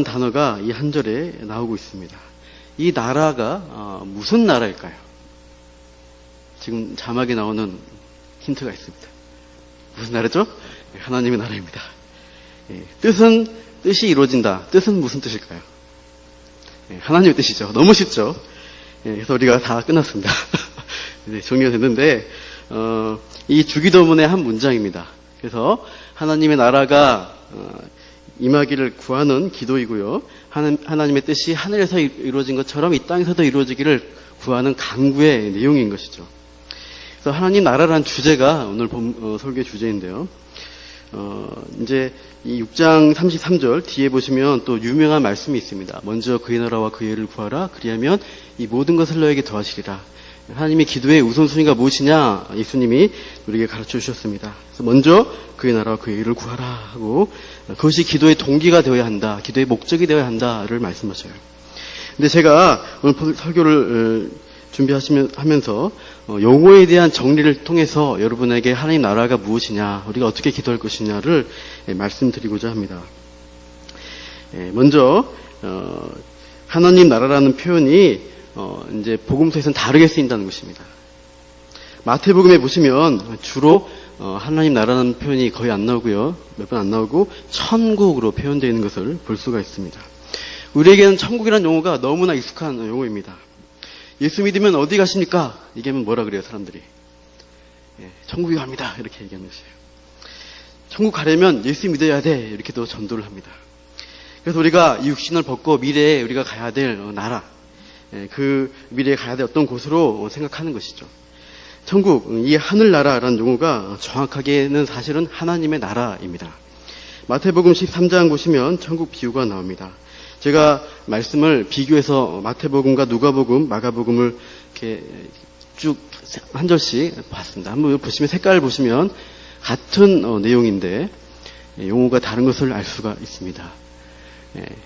단어가 이 한 절에 나오고 있습니다. 이 나라가 무슨 나라일까요? 지금 자막에 나오는 힌트가 있습니다. 무슨 나라죠? 하나님의 나라입니다. 뜻이 이루어진다. 뜻은 무슨 뜻일까요? 하나님의 뜻이죠. 너무 쉽죠? 그래서 우리가 다 끝났습니다. 네, 정리가 됐는데 이 주기도문의 한 문장입니다. 그래서 하나님의 나라가 임하기를 구하는 기도이고요. 하나님의 뜻이 하늘에서 이루어진 것처럼 이 땅에서도 이루어지기를 구하는 간구의 내용인 것이죠. 그래서 하나님 나라라는 주제가 오늘 설교의 주제인데요. 이제 이 6장 33절 뒤에 보시면 또 유명한 말씀이 있습니다. 먼저 그의 나라와 그의 의를 구하라. 그리하면 이 모든 것을 너에게 더하시리라. 하나님의 기도의 우선순위가 무엇이냐? 예수님이 우리에게 가르쳐 주셨습니다. 그래서 먼저 그의 나라와 그의 의를 구하라 하고 그것이 기도의 동기가 되어야 한다. 기도의 목적이 되어야 한다를 말씀하셔요. 근데 제가 오늘 설교를 준비하면서 용어에 대한 정리를 통해서 여러분에게 하나님 나라가 무엇이냐, 우리가 어떻게 기도할 것이냐를 말씀드리고자 합니다. 먼저 하나님 나라라는 표현이 이제 복음서에서는 다르게 쓰인다는 것입니다. 마태복음에 보시면 주로 하나님 나라라는 표현이 거의 안 나오고요, 몇 번 안 나오고 천국으로 표현되어 있는 것을 볼 수가 있습니다. 우리에게는 천국이라는 용어가 너무나 익숙한 용어입니다. 예수 믿으면 어디 가십니까? 얘기하면 뭐라 그래요, 사람들이? 천국에 갑니다. 이렇게 얘기하는 것이에요. 천국 가려면 예수 믿어야 돼. 이렇게 또 전도를 합니다. 그래서 우리가 이 육신을 벗고 미래에 우리가 가야 될 나라, 그 미래에 가야 될 어떤 곳으로 생각하는 것이죠. 천국, 이 하늘나라라는 용어가 정확하게는 사실은 하나님의 나라입니다. 마태복음 13장 보시면 천국 비유가 나옵니다. 제가 말씀을 비교해서 마태복음과 누가복음, 마가복음을 이렇게 쭉 한 절씩 봤습니다. 한번 보시면 색깔을 보시면 같은 내용인데 용어가 다른 것을 알 수가 있습니다.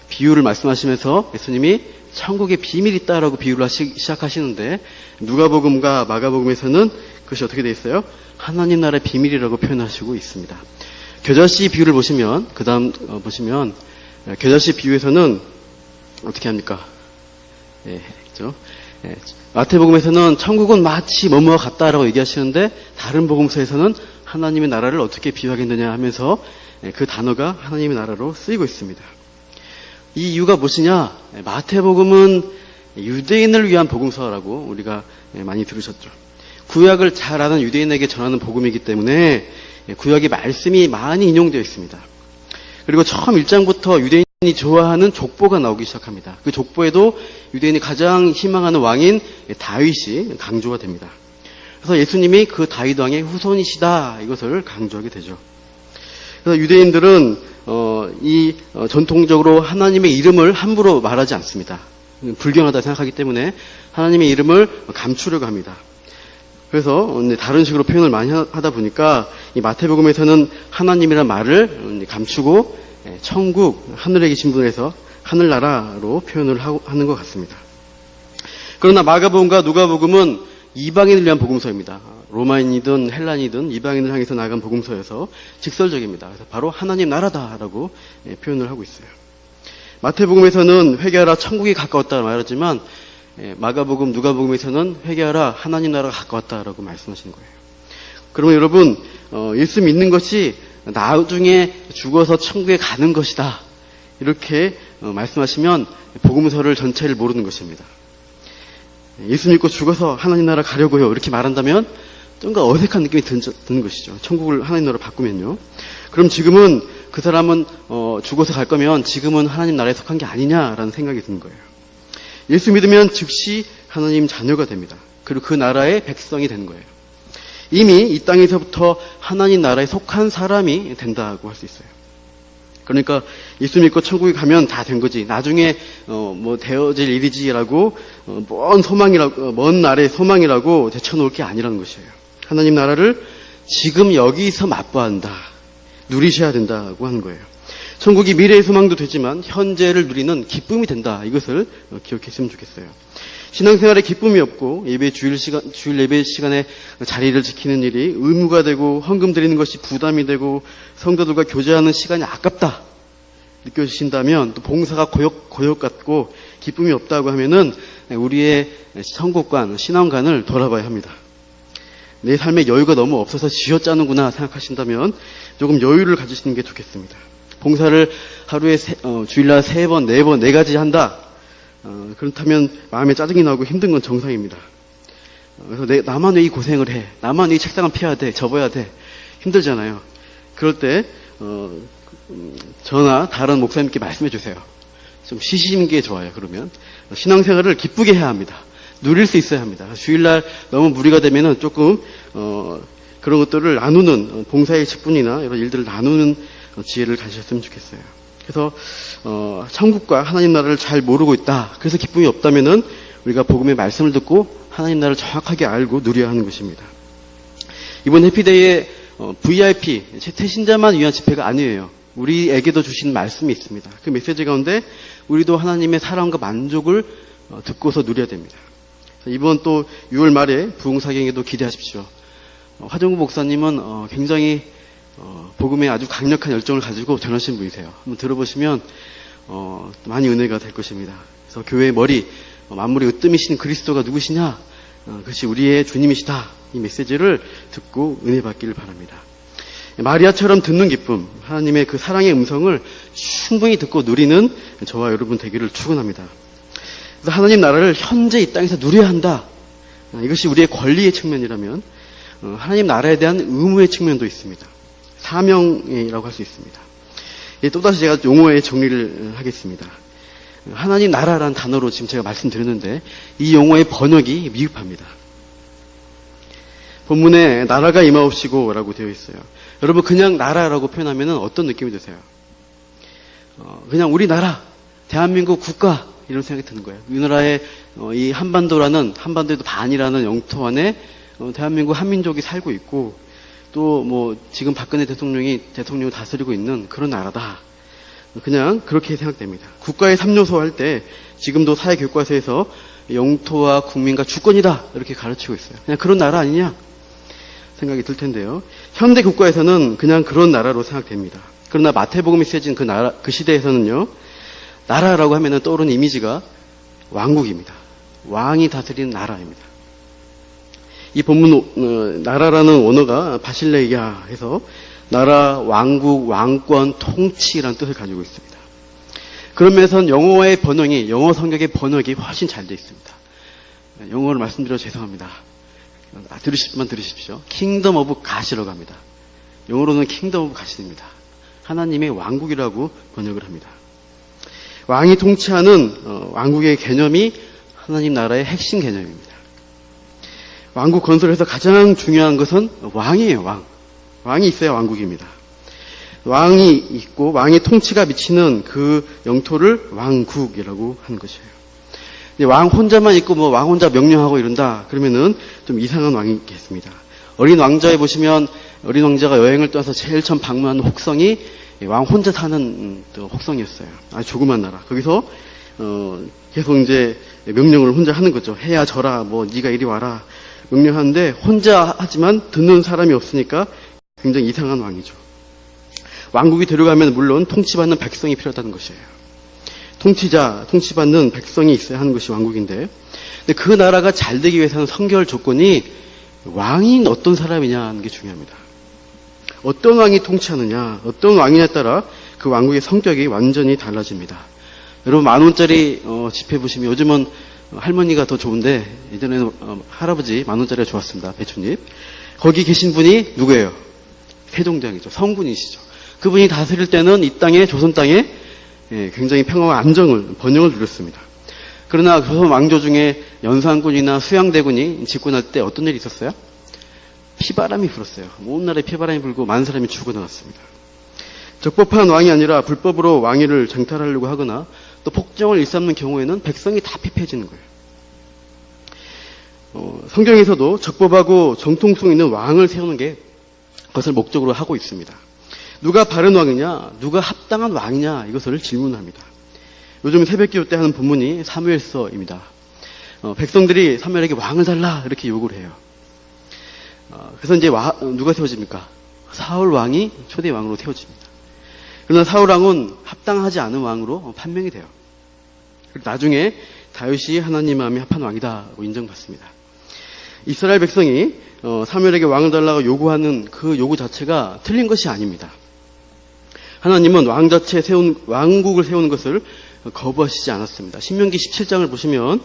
비유를 말씀하시면서 예수님이 천국에 비밀이 있다라고 비유를 시작하시는데 누가복음과 마가복음에서는 그것이 어떻게 되어 있어요? 하나님 나라의 비밀이라고 표현하시고 있습니다. 겨자씨 비유를 보시면 그 다음 보시면 겨자씨 비유에서는 어떻게 합니까? 그렇죠? 마태복음에서는 천국은 마치 뭐뭐와 같다라고 얘기하시는데 다른 복음서에서는 하나님의 나라를 어떻게 비유하겠느냐 하면서 그 단어가 하나님의 나라로 쓰이고 있습니다. 이 이유가 무엇이냐? 마태복음은 유대인을 위한 복음서라고 우리가 많이 들으셨죠. 구약을 잘 아는 유대인에게 전하는 복음이기 때문에 구약의 말씀이 많이 인용되어 있습니다. 그리고 처음 1장부터 유대인이 좋아하는 족보가 나오기 시작합니다. 그 족보에도 유대인이 가장 희망하는 왕인 다윗이 강조가 됩니다. 그래서 예수님이 그 다윗 왕의 후손이시다, 이것을 강조하게 되죠. 그래서 유대인들은 전통적으로 하나님의 이름을 함부로 말하지 않습니다. 불경하다 생각하기 때문에 하나님의 이름을 감추려고 합니다. 그래서 다른 식으로 표현을 많이 하다 보니까 이 마태복음에서는 하나님이라는 말을 감추고 천국, 하늘에 계신 분에서 하늘나라로 표현을 하는 것 같습니다. 그러나 마가복음과 누가복음은 이방인을 위한 복음서입니다. 로마인이든 헬란이든 이방인을 향해서 나간 복음서여서 직설적입니다. 그래서 바로 하나님 나라다라고 표현을 하고 있어요. 마태복음에서는 회개하라 천국이 가까웠다 말하지만 마가복음, 누가복음에서는 회개하라 하나님 나라가 가까웠다라고 말씀하시는 거예요. 그러면 여러분, 예수 믿는 것이 나중에 죽어서 천국에 가는 것이다, 이렇게 말씀하시면 복음서를 전체를 모르는 것입니다. 예수 믿고 죽어서 하나님 나라 가려고요, 이렇게 말한다면 뭔가 어색한 느낌이 드는 것이죠. 천국을 하나님 나라로 바꾸면요. 그럼 지금은 그 사람은 죽어서 갈 거면 지금은 하나님 나라에 속한 게 아니냐라는 생각이 드는 거예요. 예수 믿으면 즉시 하나님 자녀가 됩니다. 그리고 그 나라의 백성이 되는 거예요. 이미 이 땅에서부터 하나님 나라에 속한 사람이 된다고 할 수 있어요. 그러니까 예수 믿고 천국에 가면 다 된 거지, 나중에 뭐 되어질 일이지라고 먼 날의 소망이라고 제쳐놓을 게 아니라는 것이에요. 하나님 나라를 지금 여기서 맛봐야 한다, 누리셔야 된다고 하는 거예요. 천국이 미래의 소망도 되지만 현재를 누리는 기쁨이 된다, 이것을 기억했으면 좋겠어요. 신앙생활에 기쁨이 없고 주일 예배 시간에 자리를 지키는 일이 의무가 되고 헌금 드리는 것이 부담이 되고 성도들과 교제하는 시간이 아깝다, 느껴지신다면, 또 봉사가 고역 같고 기쁨이 없다고 하면은 우리의 천국관, 신앙관을 돌아봐야 합니다. 내 삶에 여유가 너무 없어서 쥐어짜는구나 생각하신다면 조금 여유를 가지시는 게 좋겠습니다. 봉사를 하루에 주일날 3번, 4번, 4가지 한다. 그렇다면 마음에 짜증이 나고 힘든 건 정상입니다. 그래서 나만 왜 이 고생을 해? 나만 이 책상을 피해야 돼? 접어야 돼? 힘들잖아요. 그럴 때 저나 다른 목사님께 말씀해 주세요. 좀 쉬시는 게 좋아요. 그러면 신앙생활을 기쁘게 해야 합니다. 누릴 수 있어야 합니다. 주일날 너무 무리가 되면은 조금 그런 것들을 나누는 봉사의 직분이나 이런 일들을 나누는 지혜를 가지셨으면 좋겠어요. 그래서 천국과 하나님 나라를 잘 모르고 있다. 그래서 기쁨이 없다면은 우리가 복음의 말씀을 듣고 하나님 나라를 정확하게 알고 누려야 하는 것입니다. 이번 해피데이에 VIP 태신자만 위한 집회가 아니에요. 우리에게도 주신 말씀이 있습니다. 그 메시지 가운데 우리도 하나님의 사랑과 만족을 듣고서 누려야 됩니다. 이번 또 6월 말에 부흥사경에도 기대하십시오. 화정구 목사님은 굉장히 복음에 아주 강력한 열정을 가지고 전하신 분이세요. 한번 들어보시면 많이 은혜가 될 것입니다. 그래서 교회의 머리, 만물의 으뜸이신 그리스도가 누구시냐? 그것이 우리의 주님이시다. 이 메시지를 듣고 은혜 받기를 바랍니다. 마리아처럼 듣는 기쁨, 하나님의 그 사랑의 음성을 충분히 듣고 누리는 저와 여러분 되기를 축원합니다. 그래서 하나님 나라를 현재 이 땅에서 누려야 한다. 이것이 우리의 권리의 측면이라면 하나님 나라에 대한 의무의 측면도 있습니다. 사명이라고 할 수 있습니다. 또다시 제가 용어의 정리를 하겠습니다. 하나님 나라라는 단어로 지금 제가 말씀드렸는데 이 용어의 번역이 미흡합니다. 본문에 나라가 임하옵시고 라고 되어 있어요. 여러분 그냥 나라라고 표현하면 어떤 느낌이 드세요? 그냥 우리나라, 대한민국 국가 이런 생각이 드는 거예요. 우리나라의 이 한반도에도 반이라는 영토 안에 대한민국 한민족이 살고 있고 또 뭐 지금 박근혜 대통령을 다스리고 있는 그런 나라다. 그냥 그렇게 생각됩니다. 국가의 3요소 할 때 지금도 사회교과서에서 영토와 국민과 주권이다 이렇게 가르치고 있어요. 그냥 그런 나라 아니냐 생각이 들 텐데요. 현대 국가에서는 그냥 그런 나라로 생각됩니다. 그러나 마태복음이 쓰여진 그 시대에서는요. 나라라고 하면 떠오르는 이미지가 왕국입니다. 왕이 다스리는 나라입니다. 이 본문 나라라는 원어가 바실레이아 해서 나라, 왕국, 왕권, 통치라는 뜻을 가지고 있습니다. 그런 면에서는 영어 성경의 번역이 훨씬 잘 되어 있습니다. 영어를 말씀드려서 죄송합니다. 들으실 분만 들으십시오. 킹덤 오브 갓이라고 합니다. 영어로는 킹덤 오브 갓입니다. 하나님의 왕국이라고 번역을 합니다. 왕이 통치하는 왕국의 개념이 하나님 나라의 핵심 개념입니다. 왕국 건설에서 가장 중요한 것은 왕이에요. 왕이 있어야 왕국입니다. 왕이 있고 왕의 통치가 미치는 그 영토를 왕국이라고 하는 것이에요. 왕 혼자만 있고 왕 혼자 명령하고 이런다 그러면은 좀 이상한 왕이겠습니다. 어린 왕자에 보시면 어린 왕자가 여행을 떠나서 제일 처음 방문하는 혹성이 왕 혼자 사는 혹성이었어요. 아주 조그만 나라. 거기서 계속 이제 명령을 혼자 하는 거죠. 해야 져라, 네가 이리 와라 명령하는데 혼자 하지만 듣는 사람이 없으니까 굉장히 이상한 왕이죠. 왕국이 되려가면 물론 통치받는 백성이 필요하다는 것이에요. 통치받는 백성이 있어야 하는 것이 왕국인데, 근데 그 나라가 잘 되기 위해서는 선결 조건이 왕인 어떤 사람이냐 하는 게 중요합니다. 어떤 왕이 통치하느냐, 어떤 왕이냐에 따라 그 왕국의 성격이 완전히 달라집니다. 여러분 10,000원짜리 지폐 보시면 요즘은 할머니가 더 좋은데 예전에는 할아버지 10,000원짜리가 좋았습니다. 배춧잎. 거기 계신 분이 누구예요? 세종대왕이죠. 성군이시죠. 그분이 다스릴 때는 이 땅에 조선 땅에 굉장히 평화와 안정을 번영을 누렸습니다. 그러나 조선 왕조 중에 연산군이나 수양대군이 집권할 때 어떤 일이 있었어요? 피바람이 불었어요. 온 나라에 피바람이 불고 많은 사람이 죽어나갔습니다. 적법한 왕이 아니라 불법으로 왕위를 쟁탈하려고 하거나 또 폭정을 일삼는 경우에는 백성이 다 피폐해지는 거예요. 성경에서도 적법하고 정통성 있는 왕을 세우는 게 그것을 목적으로 하고 있습니다. 누가 바른 왕이냐, 누가 합당한 왕이냐 이것을 질문합니다. 요즘 새벽기도 때 하는 본문이 사무엘서입니다. 백성들이 사무엘에게 왕을 달라 이렇게 요구를 해요. 그래서 이제 누가 세워집니까? 사울 왕이 초대 왕으로 세워집니다. 그러나 사울왕은 합당하지 않은 왕으로 판명이 돼요. 나중에 다윗이 하나님 마음에 합한 왕이다고 인정받습니다. 이스라엘 백성이 사무엘에게 왕을 달라고 요구하는 그 요구 자체가 틀린 것이 아닙니다. 하나님은 왕국을 세우는 것을 거부하시지 않았습니다. 신명기 17장을 보시면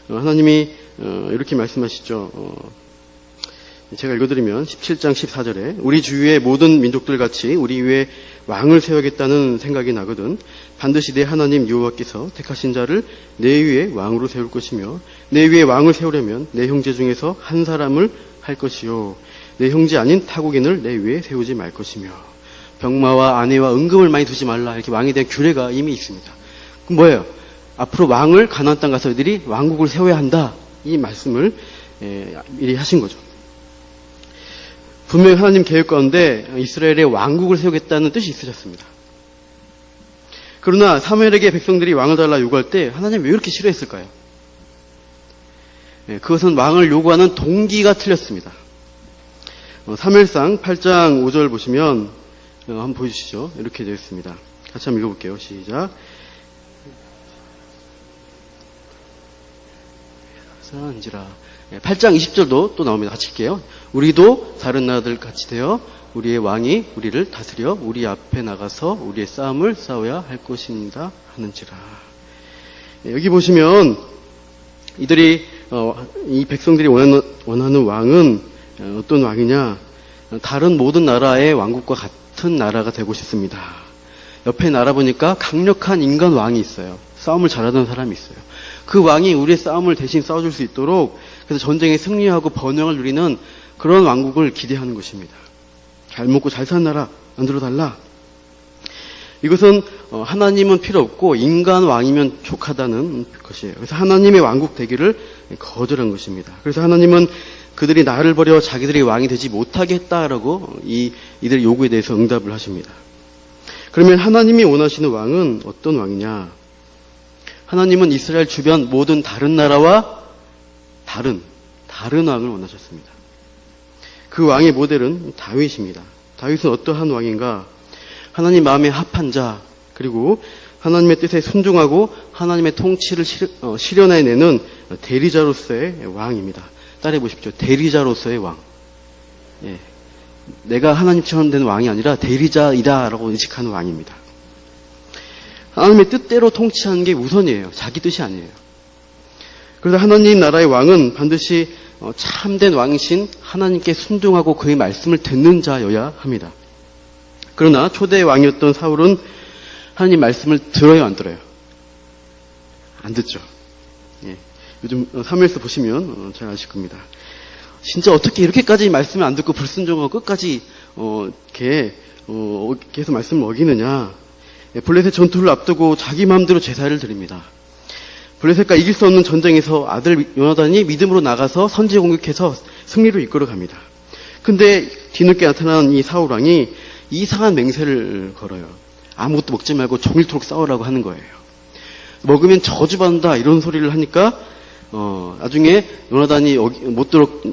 하나님이 이렇게 말씀하시죠. 제가 읽어드리면 17장 14절에 우리 주위의 모든 민족들 같이 우리 위에 왕을 세우겠다는 생각이 나거든 반드시 내 하나님 여호와께서 택하신 자를 내 위에 왕으로 세울 것이며 내 위에 왕을 세우려면 내 형제 중에서 한 사람을 할 것이요 내 형제 아닌 타국인을 내 위에 세우지 말 것이며 병마와 아내와 은금을 많이 두지 말라. 이렇게 왕에 대한 규례가 이미 있습니다. 그럼 뭐예요? 앞으로 왕을 가나안 땅 가서 이들이 왕국을 세워야 한다. 이 말씀을 미리 하신 거죠. 분명히 하나님 계획 가운데 이스라엘의 왕국을 세우겠다는 뜻이 있으셨습니다. 그러나 사무엘에게 백성들이 왕을 달라 요구할 때 하나님 왜 이렇게 싫어했을까요? 그것은 왕을 요구하는 동기가 틀렸습니다. 사무엘상 8장 5절 보시면 한번 보여주시죠. 이렇게 되어 있습니다. 같이 한번 읽어볼게요. 시작. 8장 20절도 또 나옵니다. 같이 읽게요. 우리도 다른 나라들 같이 되어 우리의 왕이 우리를 다스려 우리 앞에 나가서 우리의 싸움을 싸워야 할 것입니다. 하는지라. 여기 보시면 이 백성들이 원하는 왕은 어떤 왕이냐? 다른 모든 나라의 왕국과 같은 나라가 되고 싶습니다. 옆에 나라 보니까 강력한 인간 왕이 있어요. 싸움을 잘하는 사람이 있어요. 그 왕이 우리의 싸움을 대신 싸워줄 수 있도록 그래서 전쟁에 승리하고 번영을 누리는 그런 왕국을 기대하는 것입니다. 잘 먹고 잘 사는 나라 만들어달라. 이것은 하나님은 필요 없고 인간 왕이면 족하다는 것이에요. 그래서 하나님의 왕국 되기를 거절한 것입니다. 그래서 하나님은 그들이 나를 버려 자기들이 왕이 되지 못하게 했다라고 이들의 요구에 대해서 응답을 하십니다. 그러면 하나님이 원하시는 왕은 어떤 왕이냐? 하나님은 이스라엘 주변 모든 다른 나라와 다른 왕을 원하셨습니다. 그 왕의 모델은 다윗입니다. 다윗은 어떠한 왕인가? 하나님 마음에 합한 자, 그리고 하나님의 뜻에 순종하고 하나님의 통치를 실현해내는 대리자로서의 왕입니다. 따라해 보십시오. 대리자로서의 왕. 예. 내가 하나님처럼 된 왕이 아니라 대리자이다라고 인식하는 왕입니다. 하나님의 뜻대로 통치하는 게 우선이에요. 자기 뜻이 아니에요. 그래서 하나님 나라의 왕은 반드시 참된 왕이신 하나님께 순종하고 그의 말씀을 듣는 자여야 합니다. 그러나 초대 왕이었던 사울은 하나님 말씀을 들어요, 안 들어요? 안 듣죠. 예. 요즘 사무엘서 보시면 잘 아실 겁니다. 진짜 어떻게 이렇게까지 말씀을 안 듣고 불순종하고 끝까지 계속 말씀을 어기느냐. 블레셋 전투를 앞두고 자기 마음대로 제사를 드립니다. 블레셋과 이길 수 없는 전쟁에서 아들 요나단이 믿음으로 나가서 선지 공격해서 승리로 이끌어 갑니다. 근데 뒤늦게 나타난 이 사울왕이 이상한 맹세를 걸어요. 아무것도 먹지 말고 종일토록 싸우라고 하는 거예요. 먹으면 저주받는다 이런 소리를 하니까 나중에 요나단이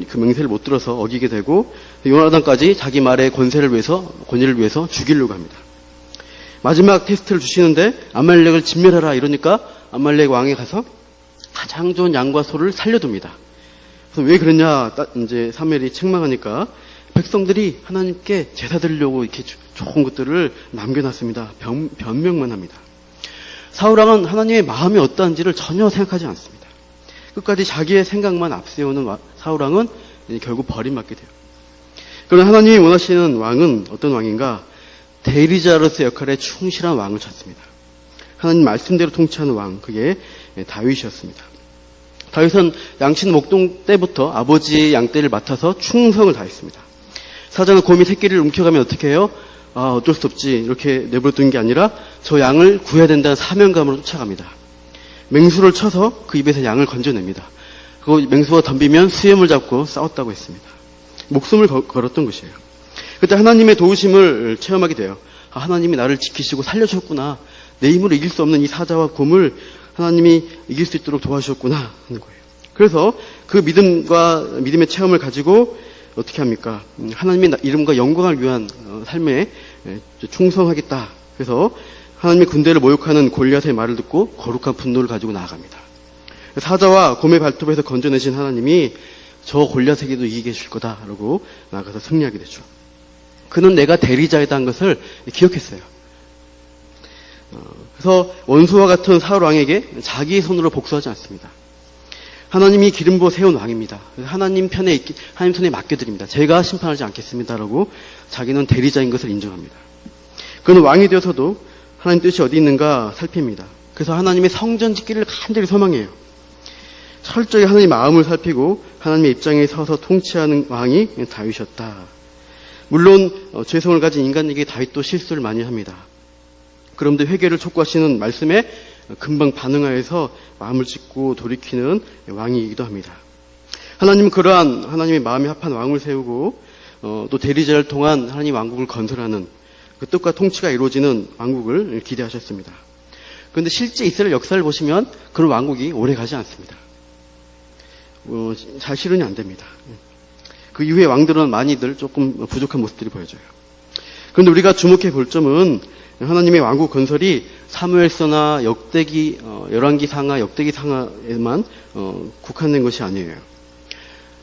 그 맹세를 못 들어서 어기게 되고 요나단까지 자기 말의 권위를 위해서 죽이려고 합니다. 마지막 테스트를 주시는데 아말렉을 진멸하라 이러니까 아말렉 왕에 가서 가장 좋은 양과 소를 살려둡니다. 그래서 왜 그랬냐 이제 사무엘이 책망하니까 백성들이 하나님께 제사 드리려고 이렇게 좋은 것들을 남겨놨습니다. 변명만 합니다. 사울왕은 하나님의 마음이 어떠한지를 전혀 생각하지 않습니다. 끝까지 자기의 생각만 앞세우는 사울왕은 결국 버림받게 돼요. 그러나 하나님이 원하시는 왕은 어떤 왕인가? 대리자로서의 역할에 충실한 왕을 찾습니다. 하나님 말씀대로 통치하는 왕, 그게 다윗이었습니다. 다윗은 양신 목동 때부터 아버지의 양떼를 맡아서 충성을 다했습니다. 사자는 곰이 새끼를 움켜가면 어떻게 해요? 어쩔 수 없지 이렇게 내버려두는 게 아니라 저 양을 구해야 된다는 사명감으로 쫓아갑니다. 맹수를 쳐서 그 입에서 양을 건져냅니다. 그리고 맹수가 덤비면 수염을 잡고 싸웠다고 했습니다. 목숨을 걸었던 것이에요. 그때 하나님의 도우심을 체험하게 돼요. 하나님이 나를 지키시고 살려주셨구나. 내 힘으로 이길 수 없는 이 사자와 곰을 하나님이 이길 수 있도록 도와주셨구나 하는 거예요. 그래서 그 믿음의 체험을 가지고 어떻게 합니까? 하나님의 이름과 영광을 위한 삶에 충성하겠다. 그래서 하나님의 군대를 모욕하는 골리앗의 말을 듣고 거룩한 분노를 가지고 나아갑니다. 사자와 곰의 발톱에서 건져내신 하나님이 저 골리앗에게도 이기게 해줄 거다라고 나아가서 승리하게 되죠. 그는 내가 대리자이다 한 것을 기억했어요. 그래서 원수와 같은 사울 왕에게 자기의 손으로 복수하지 않습니다. 하나님이 기름 부어 세운 왕입니다. 하나님 손에 맡겨드립니다. 제가 심판하지 않겠습니다라고 자기는 대리자인 것을 인정합니다. 그는 왕이 되어서도 하나님 뜻이 어디 있는가 살핍니다. 그래서 하나님의 성전 짓기를 간절히 소망해요. 철저히 하나님의 마음을 살피고 하나님의 입장에 서서 통치하는 왕이 다윗이었다. 물론 죄성을 가진 인간에게 다윗도 실수를 많이 합니다. 그런데 회개를 촉구하시는 말씀에 금방 반응하여서 마음을 찢고 돌이키는 왕이기도 합니다. 하나님은 그러한 하나님의 마음에 합한 왕을 세우고 또 대리자를 통한 하나님 왕국을 건설하는 그 뜻과 통치가 이루어지는 왕국을 기대하셨습니다. 그런데 실제 이스라엘 역사를 보시면 그런 왕국이 오래 가지 않습니다. 잘 실현이 안 됩니다. 그 이후에 왕들은 많이들 조금 부족한 모습들이 보여져요. 그런데 우리가 주목해 볼 점은 하나님의 왕국 건설이 사무엘서나 열왕기상하, 역대기상하에만 국한된 것이 아니에요.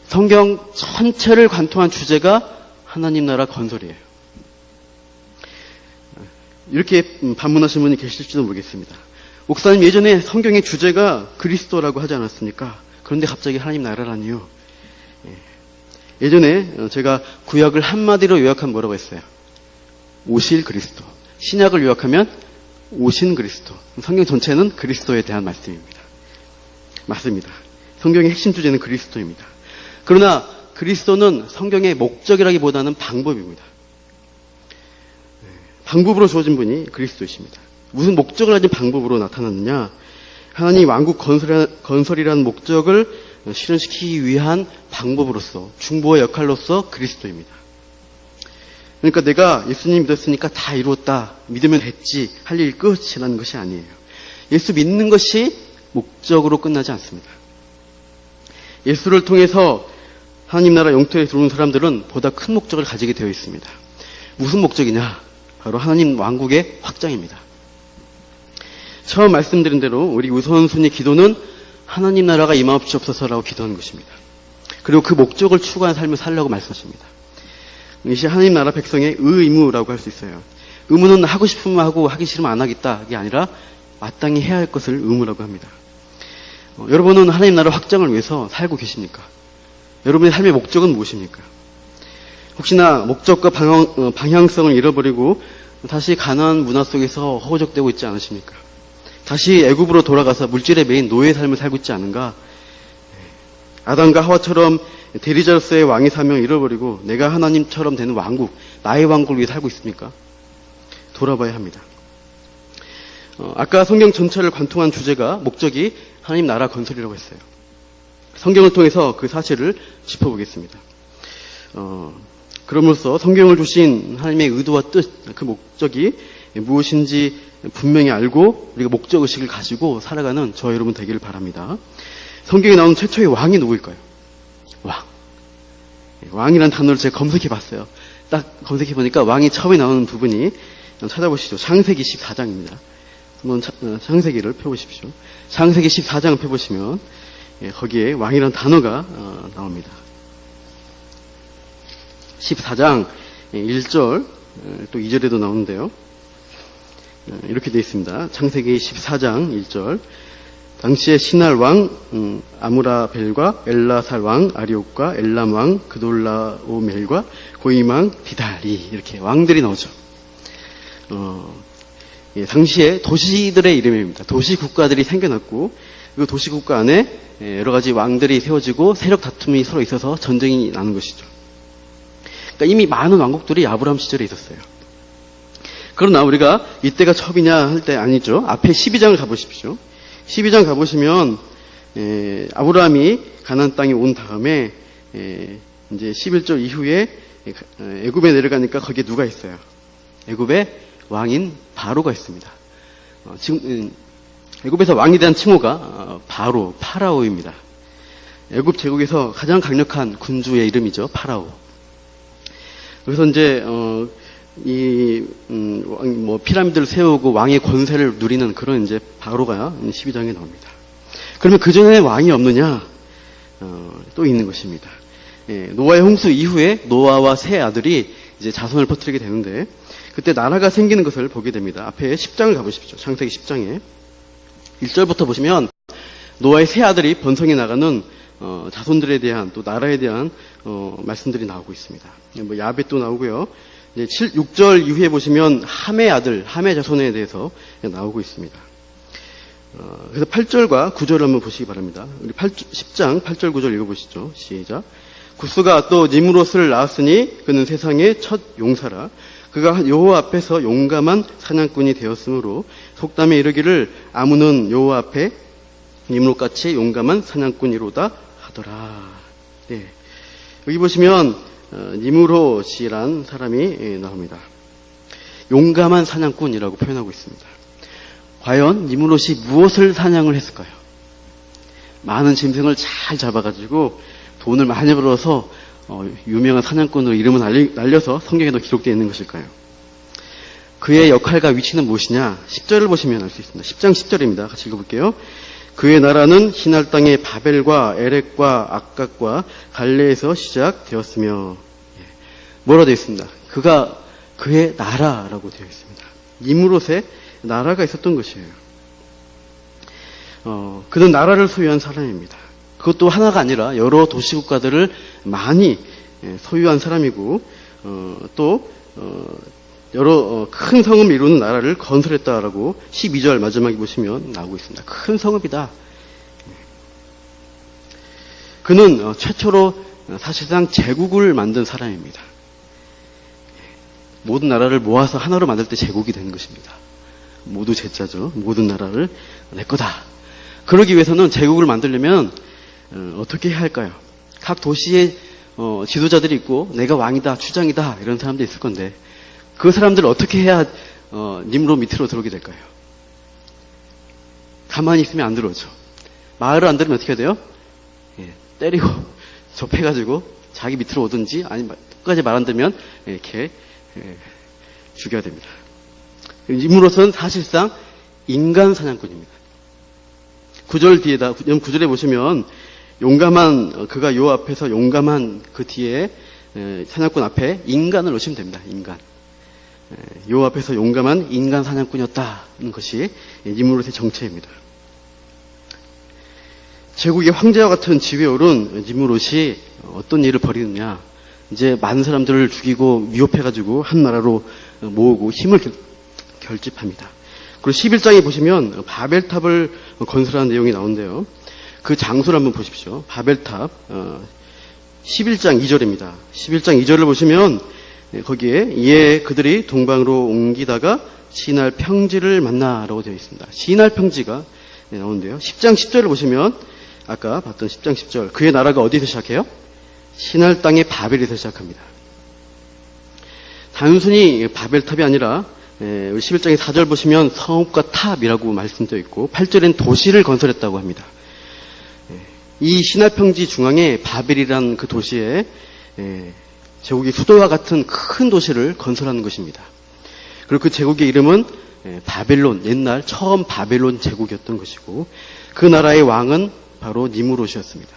성경 전체를 관통한 주제가 하나님 나라 건설이에요. 이렇게 반문하신 분이 계실지도 모르겠습니다. 목사님, 예전에 성경의 주제가 그리스도라고 하지 않았습니까? 그런데 갑자기 하나님 나라라니요. 예전에 제가 구약을 한마디로 요약하면 뭐라고 했어요? 오실 그리스도. 신약을 요약하면 오신 그리스도. 성경 전체는 그리스도에 대한 말씀입니다. 맞습니다. 성경의 핵심 주제는 그리스도입니다. 그러나 그리스도는 성경의 목적이라기보다는 방법입니다. 방법으로 주어진 분이 그리스도이십니다. 무슨 목적을 가진 방법으로 나타났느냐? 하나님 왕국 건설이라는 목적을 실현시키기 위한 방법으로서, 중보의 역할로서 그리스도입니다. 그러니까 내가 예수님 믿었으니까 다 이루었다, 믿으면 됐지, 할 일 끝이라는 것이 아니에요. 예수 믿는 것이 목적으로 끝나지 않습니다. 예수를 통해서 하나님 나라 영토에 들어오는 사람들은 보다 큰 목적을 가지게 되어 있습니다. 무슨 목적이냐? 바로 하나님 왕국의 확장입니다. 처음 말씀드린 대로 우리 우선순위 기도는 하나님 나라가 임하옵시옵소서라고 기도하는 것입니다. 그리고 그 목적을 추구하는 삶을 살려고 말씀하십니다. 이것이 하나님 나라 백성의 의무라고 할 수 있어요. 의무는 하고 싶으면 하고 하기 싫으면 안 하겠다, 이게 아니라 마땅히 해야 할 것을 의무라고 합니다. 여러분은 하나님 나라 확장을 위해서 살고 계십니까? 여러분의 삶의 목적은 무엇입니까? 혹시나 목적과 방향성을 잃어버리고 다시 가나안 문화 속에서 허우적대고 있지 않으십니까? 다시 애굽으로 돌아가서 물질에 매인 노예의 삶을 살고 있지 않은가? 아담과 하와처럼 대리자로서의 왕의 사명을 잃어버리고 내가 하나님처럼 되는 왕국, 나의 왕국을 위해 살고 있습니까? 돌아봐야 합니다. 아까 성경 전체를 관통한 주제가, 목적이 하나님 나라 건설이라고 했어요. 성경을 통해서 그 사실을 짚어보겠습니다. 그럼으로써 성경을 주신 하나님의 의도와 뜻, 그 목적이 무엇인지 분명히 알고 우리가 목적의식을 가지고 살아가는 저와 여러분 되기를 바랍니다. 성경에 나오는 최초의 왕이 누구일까요? 왕. 왕이라는 단어를 제가 검색해봤어요. 딱 검색해보니까 왕이 처음에 나오는 부분이, 찾아보시죠. 창세기 14장입니다. 한번 창세기를 펴보십시오. 창세기 14장을 펴보시면 거기에 왕이라는 단어가 나옵니다. 14장 1절 또 2절에도 나오는데요. 이렇게 되어 있습니다. 창세기 14장 1절. 당시에 시날 왕 아무라벨과 엘라살 왕 아리옥과 엘람 왕 그돌라오멜과 고임 왕 디달이, 이렇게 왕들이 나오죠. 당시에 도시들의 이름입니다. 도시 국가들이 생겨났고 그 도시 국가 안에 여러 가지 왕들이 세워지고 세력 다툼이 서로 있어서 전쟁이 나는 것이죠. 그러니까 이미 많은 왕국들이 아브라함 시절에 있었어요. 그러나 우리가 이때가 처음이냐 할 때 아니죠. 앞에 12장을 가보십시오. 12장 가보시면 아브라함이 가나안 땅에 온 다음에 이제 11절 이후에 애굽에 내려가니까 거기에 누가 있어요? 애굽에 왕인 바로가 있습니다. 지금 애굽에서 왕에 대한 칭호가 파라오입니다. 애굽 제국에서 가장 강력한 군주의 이름이죠. 파라오. 그래서 이제 피라미드를 세우고 왕의 권세를 누리는 그런 이제 바로가 12장에 나옵니다. 그러면 그 전에 왕이 없느냐? 또 있는 것입니다. 노아의 홍수 이후에 노아와 세 아들이 이제 자손을 퍼뜨리게 되는데, 그때 나라가 생기는 것을 보게 됩니다. 앞에 10장을 가보십시오. 창세기 10장에 1절부터 보시면 노아의 세 아들이 번성해 나가는 자손들에 대한, 또 나라에 대한 말씀들이 나오고 있습니다. 야벳도 나오고요. 이제 6절 이후에 보시면 함의 아들, 함의 자손에 대해서 나오고 있습니다. 그래서 8절과 9절을 한번 보시기 바랍니다. 우리 10장 8절 9절 읽어보시죠. 시작. 구스가 또 니므롯을 낳았으니 그는 세상의 첫 용사라. 그가 여호와 앞에서 용감한 사냥꾼이 되었으므로 속담에 이르기를 아무는 여호와 앞에 니므롯같이 용감한 사냥꾼이로다 하더라. 네. 여기 보시면 니므롯이란 사람이 나옵니다. 용감한 사냥꾼이라고 표현하고 있습니다. 과연 니므롯이 무엇을 사냥을 했을까요? 많은 짐승을 잘 잡아가지고 돈을 많이 벌어서 유명한 사냥꾼으로 이름을 날려서 성경에도 기록되어 있는 것일까요? 그의 역할과 위치는 무엇이냐? 10절을 보시면 알 수 있습니다. 10장 10절입니다. 같이 읽어볼게요. 그의 나라는 시날 땅의 바벨과 에렉과 악각과 갈레에서 시작되었으며, 뭐라 되어 있습니다. 그의 나라라고 되어 있습니다. 니므롯의 나라가 있었던 것이에요. 그는 나라를 소유한 사람입니다. 그것도 하나가 아니라 여러 도시국가들을 많이 소유한 사람이고, 또 여러 큰 성을 이루는 나라를 건설했다라고 12절 마지막에 보시면 나오고 있습니다. 큰 성읍이다. 그는 최초로 사실상 제국을 만든 사람입니다. 모든 나라를 모아서 하나로 만들 때 제국이 되는 것입니다. 모두 제자죠. 모든 나라를 내 거다. 그러기 위해서는 제국을 만들려면 어떻게 해야 할까요? 각 도시에 지도자들이 있고 내가 왕이다, 추장이다 이런 사람들이 있을 건데 그 사람들을 어떻게 해야 니므롯 밑으로 들어오게 될까요? 가만히 있으면 안 들어오죠. 말을 안 들으면 어떻게 해야 돼요? 때리고 접해가지고 자기 밑으로 오든지 아니면 끝까지 말 안 들으면 이렇게 죽여야 됩니다. 니므롯은 사실상 인간 사냥꾼입니다. 9절 뒤에다 9절에 보시면 그가 요 앞에서 용감한 그 뒤에 사냥꾼 앞에 인간을 넣으시면 됩니다. 인간. 요 앞에서 용감한 인간 사냥꾼이었다는 것이 니므롯의 정체입니다. 제국의 황제와 같은 지위에 오른 니므롯이 어떤 일을 벌이느냐. 이제 많은 사람들을 죽이고 위협해가지고 한 나라로 모으고 힘을 결집합니다. 그리고 11장에 보시면 바벨탑을 건설하는 내용이 나오는데요. 그 장소를 한번 보십시오. 바벨탑 11장 2절입니다. 11장 2절을 보시면 거기에 그들이 동방으로 옮기다가 시날 평지를 만나라고 되어 있습니다. 시날 평지가 나오는데요. 10장 10절을 보시면 아까 봤던 10장 10절 그의 나라가 어디서 시작해요? 시날 땅의 바벨에서 시작합니다. 단순히 바벨탑이 아니라 11장의 4절 보시면 성읍과 탑이라고 말씀되어 있고 8절엔 도시를 건설했다고 합니다. 이 시나평지 중앙에 바벨이라는 그 도시에 제국의 수도와 같은 큰 도시를 건설하는 것입니다. 그리고 그 제국의 이름은 바벨론, 옛날 처음 바벨론 제국이었던 것이고 그 나라의 왕은 바로 니므롯이었습니다.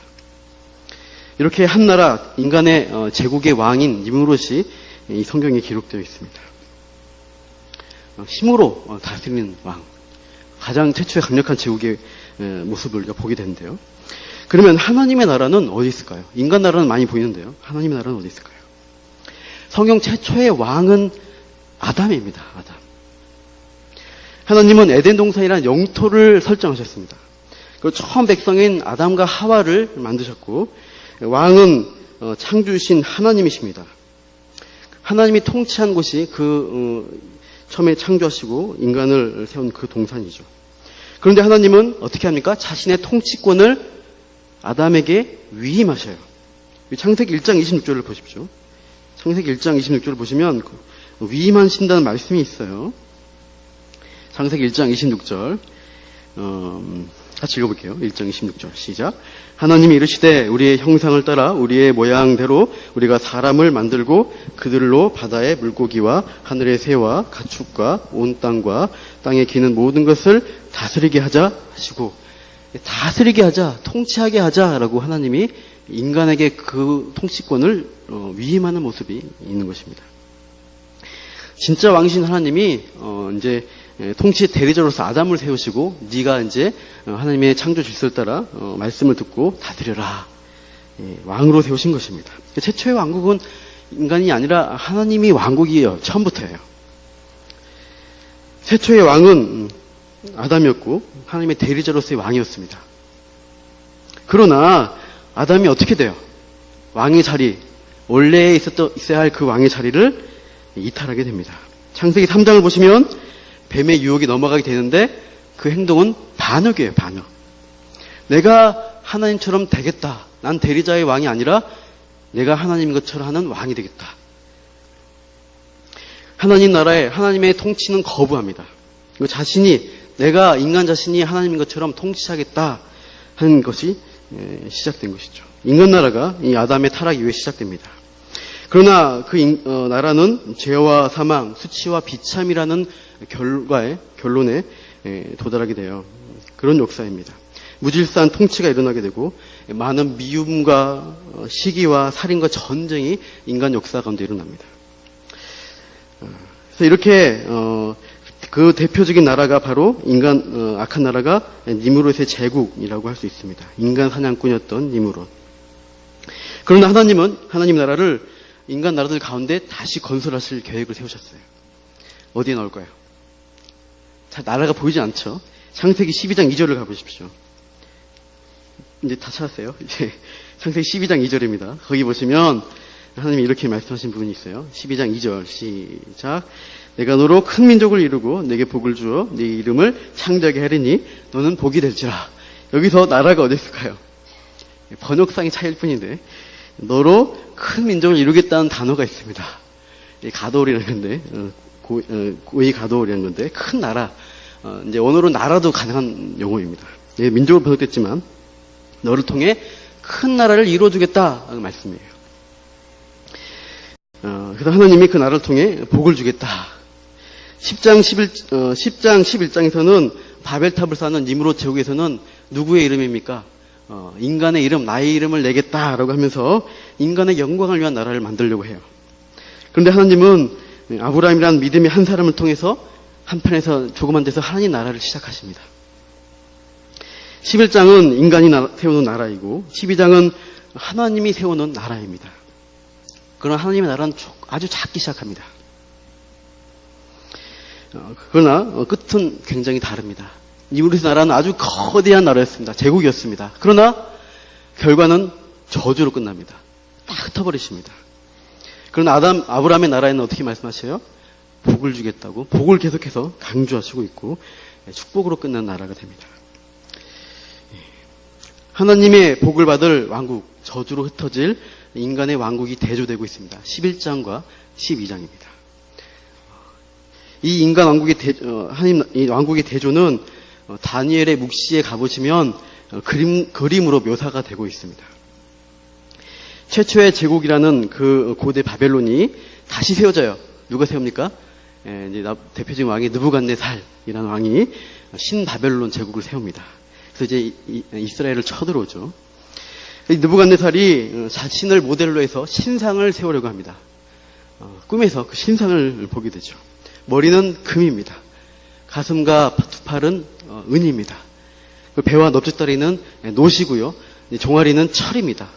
이렇게 한 나라 인간의 제국의 왕인 니므롯이 이 성경에 기록되어 있습니다. 힘으로 다스리는 왕, 가장 최초의 강력한 제국의 모습을 우리가 보게 되는데요. 그러면 하나님의 나라는 어디 있을까요? 인간 나라는 많이 보이는데요. 하나님의 나라는 어디 있을까요? 성경 최초의 왕은 아담입니다. 아담. 하나님은 에덴 동산이라는 영토를 설정하셨습니다. 그리고 처음 백성인 아담과 하와를 만드셨고 왕은 창조주신 하나님이십니다. 하나님이 통치한 곳이 처음에 창조하시고 인간을 세운 그 동산이죠. 그런데 하나님은 어떻게 합니까? 자신의 통치권을 아담에게 위임하셔요. 창세기 1장 26절을 보십시오. 창세기 1장 26절을 보시면 위임하신다는 말씀이 있어요. 창세기 1장 26절 같이 읽어볼게요. 1장 26절 시작. 하나님이 이르시되 우리의 형상을 따라 우리의 모양대로 우리가 사람을 만들고 그들로 바다의 물고기와 하늘의 새와 가축과 온 땅과 땅에 기는 모든 것을 다스리게 하자 하시고, 다스리게 하자, 통치하게 하자라고 하나님이 인간에게 그 통치권을 위임하는 모습이 있는 것입니다. 진짜 왕이신 하나님이 이제 통치 대리자로서 아담을 세우시고, 네가 이제 하나님의 창조 질서를 따라 말씀을 듣고 다스려라, 왕으로 세우신 것입니다. 최초의 왕국은 인간이 아니라 하나님이 왕국이에요. 처음부터예요. 최초의 왕은 아담이었고 하나님의 대리자로서의 왕이었습니다. 그러나 아담이 어떻게 돼요? 왕의 자리, 원래 있어야 할 그 왕의 자리를 이탈하게 됩니다. 창세기 3장을 보시면 뱀의 유혹이 넘어가게 되는데 그 행동은 반역이에요. 반역. 내가 하나님처럼 되겠다. 난 대리자의 왕이 아니라 내가 하나님 것처럼 하는 왕이 되겠다. 하나님 나라에 하나님의 통치는 거부합니다. 내가 인간 자신이 하나님 것처럼 통치하겠다 하는 것이 시작된 것이죠. 인간 나라가 이 아담의 타락 이후에 시작됩니다. 그러나 그 나라는 죄와 사망, 수치와 비참이라는 결론에 도달하게 돼요. 그런 역사입니다. 무질서한 통치가 일어나게 되고 많은 미움과 시기와 살인과 전쟁이 인간 역사 가운데 일어납니다. 그래서 이렇게 그 대표적인 나라가 바로 악한 나라가 니므롯의 제국이라고 할 수 있습니다. 인간 사냥꾼이었던 니므롯. 그러나 하나님은 하나님 나라를 인간 나라들 가운데 다시 건설하실 계획을 세우셨어요. 어디에 나올까요? 자, 나라가 보이지 않죠? 창세기 12장 2절을 가보십시오. 이제 다 찾았어요. 이제 창세기 12장 2절입니다. 거기 보시면 하나님이 이렇게 말씀하신 부분이 있어요. 12장 2절 시작. 내가 너로 큰 민족을 이루고 내게 복을 주어 네 이름을 창대하게 하리니 너는 복이 될지라. 여기서 나라가 어디 있을까요? 번역상의 차이일 뿐인데 너로 큰 민족을 이루겠다는 단어가 있습니다. 가도올이라는 건데 고이 가도올이라는 건데 큰 나라. 이제 언어로 나라도 가능한 용어입니다. 민족으로 번역됐지만 너를 통해 큰 나라를 이루어주겠다는 말씀이에요. 그래서 하나님이 그 나라를 통해 복을 주겠다. 10장 11장에서는 바벨탑을 쌓는 니므롯 제국에서는 누구의 이름입니까? 인간의 이름, 나의 이름을 내겠다라고 하면서 인간의 영광을 위한 나라를 만들려고 해요. 그런데 하나님은 아브라함이라는 믿음의 한 사람을 통해서 한편에서 조그만 데서 하나님 나라를 시작하십니다. 11장은 인간이 세우는 나라이고 12장은 하나님이 세우는 나라입니다. 그러나 하나님의 나라는 아주 작기 시작합니다. 그러나 끝은 굉장히 다릅니다. 니므롯의 나라는 아주 거대한 나라였습니다. 제국이었습니다. 그러나 결과는 저주로 끝납니다. 다 흩어버리십니다. 그러나 아브라함의 나라에는 어떻게 말씀하셔요? 복을 주겠다고 복을 계속해서 강조하시고 있고 축복으로 끝난 나라가 됩니다. 하나님의 복을 받을 왕국, 저주로 흩어질 인간의 왕국이 대조되고 있습니다. 11장과 12장입니다. 이 인간 왕국의 이 왕국의 대조는 다니엘의 묵시에 가보시면 그림으로 묘사가 되고 있습니다. 최초의 제국이라는 그 고대 바벨론이 다시 세워져요. 누가 세웁니까? 이제 대표적인 왕이 느부갓네살이라는 왕이 신바벨론 제국을 세웁니다. 그래서 이제 이스라엘을 쳐들어오죠. 느부갓네살이 자신을 모델로 해서 신상을 세우려고 합니다. 꿈에서 그 신상을 보게 되죠. 머리는 금입니다. 가슴과 두 팔은 은입니다. 배와 넓적다리는 노시고요. 종아리는 철입니다.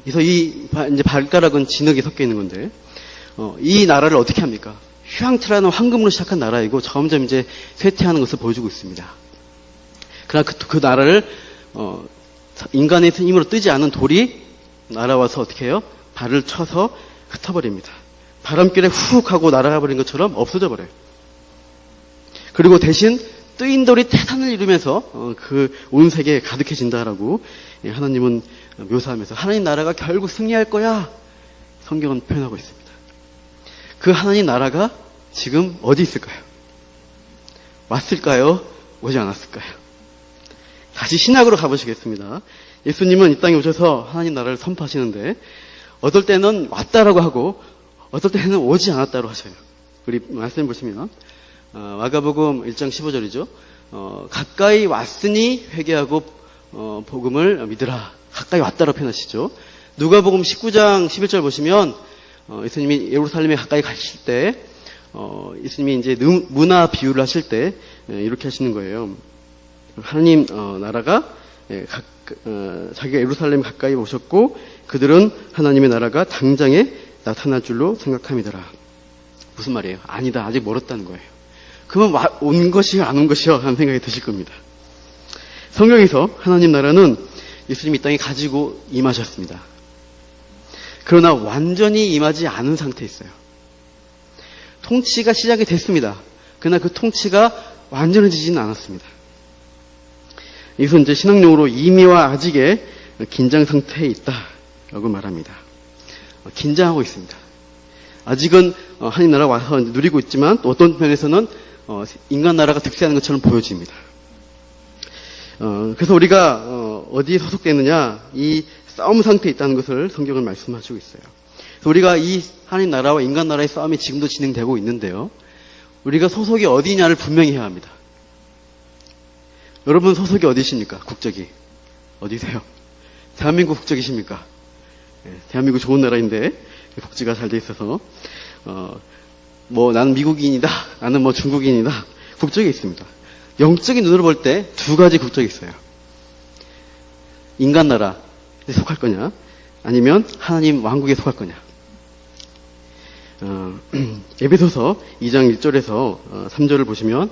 그래서 이제 발가락은 진흙이 섞여 있는 건데, 이 나라를 어떻게 합니까? 휘황찬란한 황금으로 시작한 나라이고 점점 이제 쇠퇴하는 것을 보여주고 있습니다. 그러나 그 나라를 인간의 힘으로 뜨지 않은 돌이 날아와서 어떻게 해요? 발을 쳐서 흩어버립니다. 바람결에 훅 하고 날아가 버린 것처럼 없어져 버려요. 그리고 대신 뜨인 돌이 태산을 이루면서 그 온 세계에 가득해진다라고 하나님은 묘사하면서 하나님 나라가 결국 승리할 거야. 성경은 표현하고 있습니다. 그 하나님 나라가 지금 어디 있을까요? 왔을까요? 오지 않았을까요? 다시 신약으로 가보시겠습니다. 예수님은 이 땅에 오셔서 하나님 나라를 선포하시는데 어떨 때는 왔다라고 하고 어떨 때는 오지 않았다고 하셔요. 우리 말씀 보시면 마가복음 1장 15절이죠. 가까이 왔으니 회개하고 복음을 믿으라. 가까이 왔다라고 표현하시죠. 누가복음 19장 11절 보시면 예수님이 예루살렘에 가까이 가실 때 예수님이 이제 문화 비유를 하실 때 이렇게 하시는 거예요. 하나님 나라가 자기가 예루살렘 가까이 오셨고 그들은 하나님의 나라가 당장에 나타날 줄로 생각함이더라. 무슨 말이에요? 아니다. 아직 멀었다는 거예요. 그러면 온 것이요 안 온 것이요 하는 생각이 드실 겁니다. 성경에서 하나님 나라는 예수님이 이 땅에 가지고 임하셨습니다. 그러나 완전히 임하지 않은 상태에 있어요. 통치가 시작이 됐습니다. 그러나 그 통치가 완전해지지는 않았습니다. 이것은 이제 신학용어로 이미와 아직의 긴장 상태에 있다라고 말합니다. 긴장하고 있습니다. 아직은 하나님 나라가 와서 누리고 있지만 또 어떤 면에서는 인간 나라가 득세하는 것처럼 보여집니다. 그래서 우리가 어디에 소속되느냐 이 싸움 상태에 있다는 것을 성경은 말씀하시고 있어요. 그래서 우리가 이 하나님 나라와 인간 나라의 싸움이 지금도 진행되고 있는데요. 우리가 소속이 어디냐를 분명히 해야 합니다. 여러분 소속이 어디십니까? 국적이 어디세요? 대한민국 국적이십니까? 대한민국 좋은 나라인데 복지가 잘 돼 있어서 나는 미국인이다, 나는 중국인이다 국적이 있습니다. 영적인 눈으로 볼 때 두 가지 국적이 있어요. 인간 나라에 속할 거냐, 아니면 하나님 왕국에 속할 거냐. 에베소서 2장 1절에서 3절을 보시면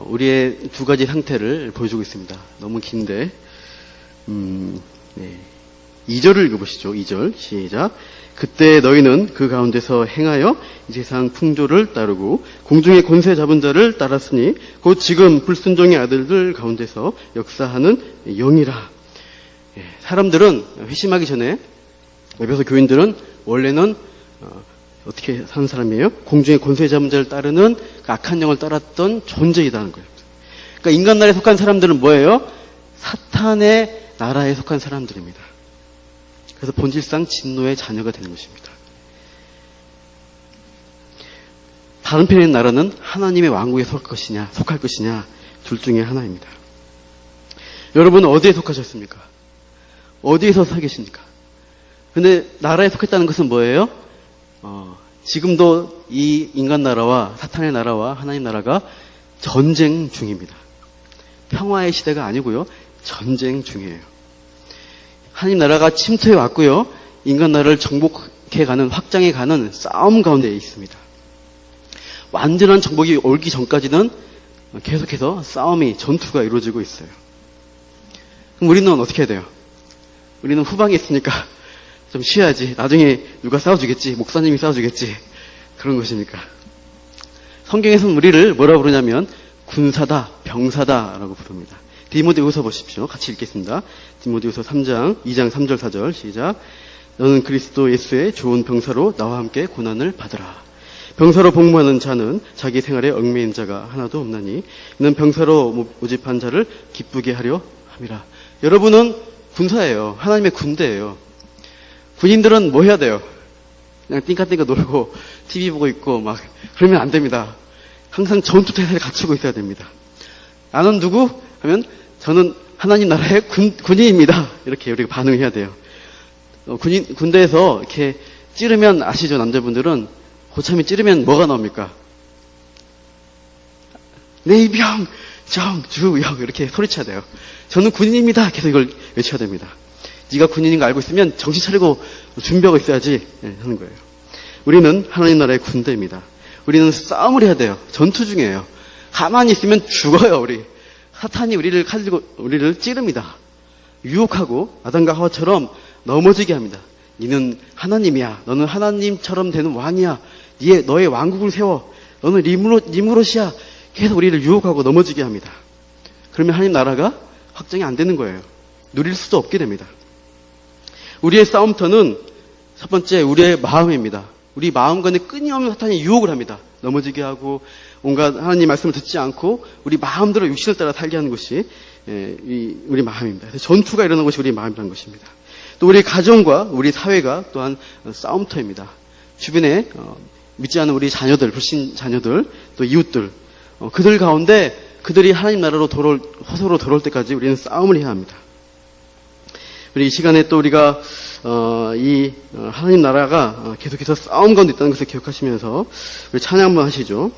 우리의 두 가지 상태를 보여주고 있습니다. 너무 긴데 2절을 읽어보시죠. 2절 시작. 그때 너희는 그 가운데서 행하여 이 세상 풍조를 따르고 공중의 권세 잡은 자를 따랐으니 곧 지금 불순종의 아들들 가운데서 역사하는 영이라. 사람들은 회심하기 전에 에베소 교인들은 원래는 어떻게 사는 사람이에요? 공중의 권세 잡은 자를 따르는 그 악한 영을 따랐던 존재이다는 거예요. 그러니까 인간 나라에 속한 사람들은 뭐예요? 사탄의 나라에 속한 사람들입니다. 그래서 본질상 진노의 자녀가 되는 것입니다. 다른 편의 나라는 하나님의 왕국에 속할 것이냐 둘 중에 하나입니다. 여러분은 어디에 속하셨습니까? 어디에서 사 계십니까? 근데 나라에 속했다는 것은 뭐예요? 지금도 이 인간 나라와 사탄의 나라와 하나님 나라가 전쟁 중입니다. 평화의 시대가 아니고요. 전쟁 중이에요. 하나님 나라가 침투해 왔고요. 인간 나라를 정복해가는, 확장해가는 싸움 가운데 있습니다. 완전한 정복이 오기 전까지는 계속해서 싸움이, 전투가 이루어지고 있어요. 그럼 우리는 어떻게 해야 돼요? 우리는 후방에 있으니까 좀 쉬어야지. 나중에 누가 싸워주겠지. 목사님이 싸워주겠지. 그런 것입니까? 성경에서는 우리를 뭐라고 부르냐면 군사다, 병사다라고 부릅니다. 디모데후서 보십시오. 같이 읽겠습니다. 디모데후서 3장 2장 3절 4절 시작. 너는 그리스도 예수의 좋은 병사로 나와 함께 고난을 받으라. 병사로 복무하는 자는 자기 생활에 얽매인 자가 하나도 없나니 이는 병사로 모집한 자를 기쁘게 하려 함이라. 여러분은 군사예요. 하나님의 군대예요. 군인들은 뭐 해야 돼요? 그냥 띵까띵까 놀고 TV 보고 있고 그러면 안 됩니다. 항상 전투 태세를 갖추고 있어야 됩니다. 나는 누구? 하면 저는 하나님 나라의 군인입니다. 이렇게 우리가 반응해야 돼요. 군대에서 이렇게 찌르면 아시죠? 남자분들은 고참이 찌르면 뭐가 나옵니까? 내병, 정, 주영 이렇게 소리쳐야 돼요. 저는 군인입니다. 계속 이걸 외쳐야 됩니다. 네가 군인인 거 알고 있으면 정신 차리고 준비하고 있어야지 하는 거예요. 우리는 하나님 나라의 군대입니다. 우리는 싸움을 해야 돼요. 전투 중이에요. 가만히 있으면 죽어요. 사탄이 우리를 가지고 우리를 찌릅니다. 유혹하고 아담과 하와처럼 넘어지게 합니다. 너는 하나님이야. 너는 하나님처럼 되는 왕이야. 너의 왕국을 세워. 너는 니무롯이야. 계속 우리를 유혹하고 넘어지게 합니다. 그러면 하나님 나라가 확정이 안 되는 거예요. 누릴 수도 없게 됩니다. 우리의 싸움터는 첫 번째 우리의 마음입니다. 우리 마음 간에 끊임없는 사탄이 유혹을 합니다. 넘어지게 하고 온갖 하나님 말씀을 듣지 않고 우리 마음대로 육신을 따라 살게 하는 것이 우리 마음입니다. 그래서 전투가 일어나는 것이 우리 마음이라는 것입니다. 또 우리 가정과 우리 사회가 또한 싸움터입니다. 주변에 믿지 않는 우리 자녀들, 불신 자녀들, 또 이웃들, 그들 가운데 그들이 하나님 나라로 화소로 돌아올 때까지 우리는 싸움을 해야 합니다. 우리 이 시간에 또 우리가 이 하나님 나라가 계속해서 싸움 가운데 있다는 것을 기억하시면서 우리 찬양 한번 하시죠.